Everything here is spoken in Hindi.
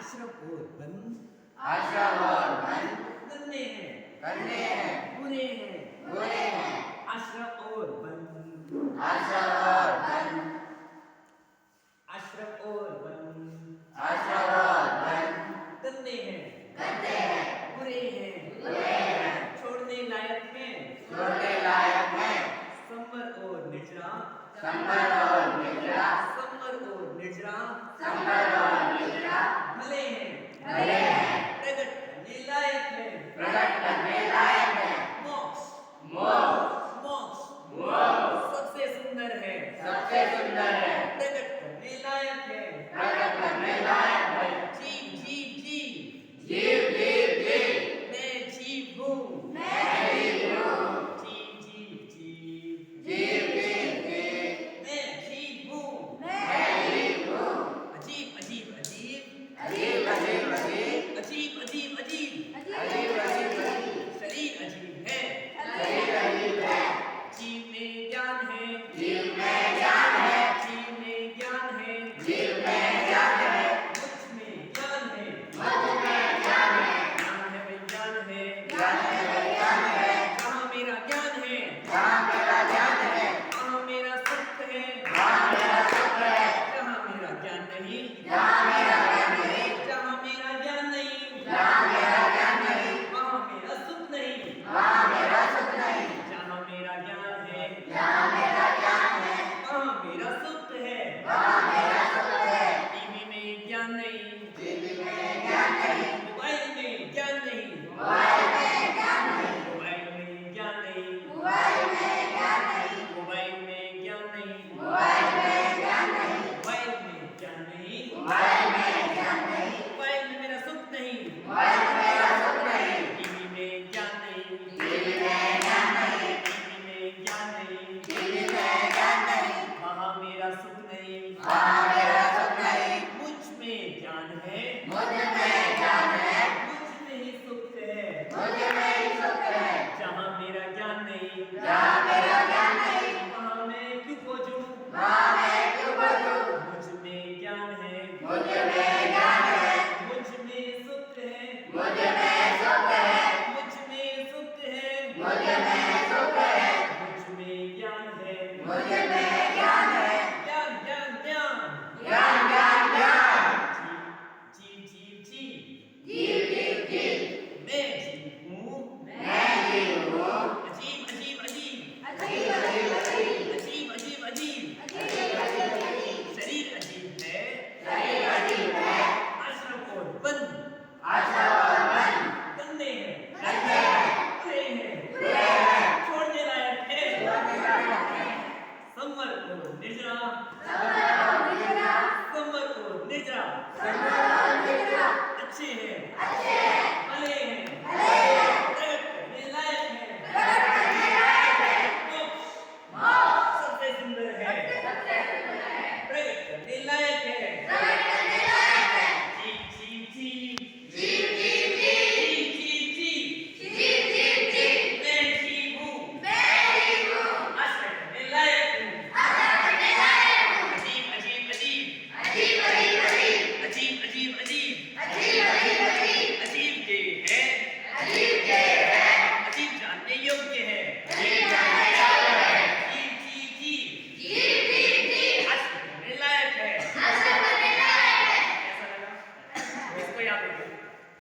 अशरफ और बंद अशरफ और बंद गन्ने हैं गन्ने हैं बुरे हैं बुरे हैं अशरफ और बंद अशरफ और बंद अशरफ और बंद अशरफ और बंद गन्ने हैं बुरे हैं छोड़ने लायक हैं छोड़ने लायक हैं समर और निजरा संबर और निजरा समर और निजरा संबर और निजरा भले हैं प्रकट करने लायक हैं प्रकट करने लायक हैं मोक्ष मोक्ष सबसे सुंदर है सबसे सुंदर है प्रकट करने लायक है प्रकट करने लायक है जीव जीव जीव जीव जीव जीव मैं जीव हूँ जीव हूँ जीव जीव जीव जीव जीव जीव मैं जीव हूँ जीव हूँ अजीब अजीब अजीब अजीब अजीब अजीब अजीब अजीब अजीब अजीब अजीब अजीब शरीर अजीब है शरीर अजीब है जीव में ज्ञान है जीव में ज्ञान है जीव में ज्ञान है जीव में ज्ञान है मुझ में ज्ञान है मुझ में ज्ञान है ज्ञान है ज्ञान है ज्ञान है जहाँ मेरा ज्ञान है जहाँ मेरा ज्ञान है वहाँ मेरा सुख है वहाँ मेरा सुख है जहाँ मेरा ज्ञान नहीं जहाँ मेरा ज्ञान नहीं जहाँ मेरा ज्ञान नहीं जहाँ मेरा ज्ञान नहीं वहाँ मेरा सुख नहीं वहाँ मेरा सुख नहीं जहाँ मेरा ज्ञान है जहाँ मेरा ज्ञान है वहाँ मेरा सुख है वहाँ मेरा सुख है टीवी में ज्ञान नहीं टीवी में ज्ञान नहीं मोबाइल में ज्ञान नहीं मोबाइल में ज्ञान नहीं मोबाइल में ज्ञान नहीं मोबाइल में ज्ञान नहीं मोबाइल में ज्ञान नहीं मोबाइल में ज्ञान नहीं मोबाइल में ज्ञान नहीं मोबाइल में ज्ञान नहीं मोबाइल में मेरा सुख नहीं मोबाइल में मेरा सुख नहीं टीवी में ज्ञान नहीं टीवी में ज्ञान नहीं टीवी में ज्ञान नहीं टीवी में ज्ञान नहीं वहाँ मेरा सुख नहीं वहाँ मेरा सुख नहीं मुझ में ज्ञान है मुझ में ज्ञान है मुझ में ही सुख है मुझ में ही सुख है जहाँ मेरा ज्ञान नहीं जहाँ मेरा ज्ञान नहीं वहाँ मैं क्यों खोजूं वहाँ मैं क्यों खोजूं मुझ में ज्ञान है मुझ में ज्ञान है मुझ में सुख है मुझ में सुख है मुझ में सुख है मुझ में सुख है मुझ में ज्ञान है मुझ में ज्ञान है ज्ञान ज्ञान ज्ञान ज्ञान ज्ञान ज्ञान जीव जीव जीव जीव जीव जीव मैं जीव हूँ मैं जीव हूँ अजीब अजीब अजीब अजीब अजीब अजीब अजीब अजीब अजीब अजीब अजीब अजीब शरीर अजीब है शरीर अजीब है अशरफ और बंद अशरफ और बंद गंदे हैं गंदे हैं बुरे हैं बुरे हैं छोड़ने लायक है छोड़ने लायक है समर और निजरा संबर और निजरा समर और निजरा संबर और निजरा अच्छे हैं अच्छे हैं भले हैं प्रकट करने लायक हैं प्रकट करने लायक है मोक्ष सबसे सुंदर है सबसे सुंदर है प्रकट करने लायक है प्रकट करने लायक है जीव जीव जीव जीव जीव जीव जीव जीव जीव जीव जीव मैं जीव हूँ मैं जीव हूँ आश्रय करने लायक हूँ आशा करने लायक हूँ अजीब अजीब अजीब अजीब अजीब अजीब अजीब अजीब अजीब अजीब अजीब अजीब अजीब के है अजीब के है अजीब जानने योग्य है अजीब जानने योग्य है जीव जीव जीव जीव जीव जीव आश्रय करने लायक है आशा करने लायक है कैसा लगा इसको याद रखिए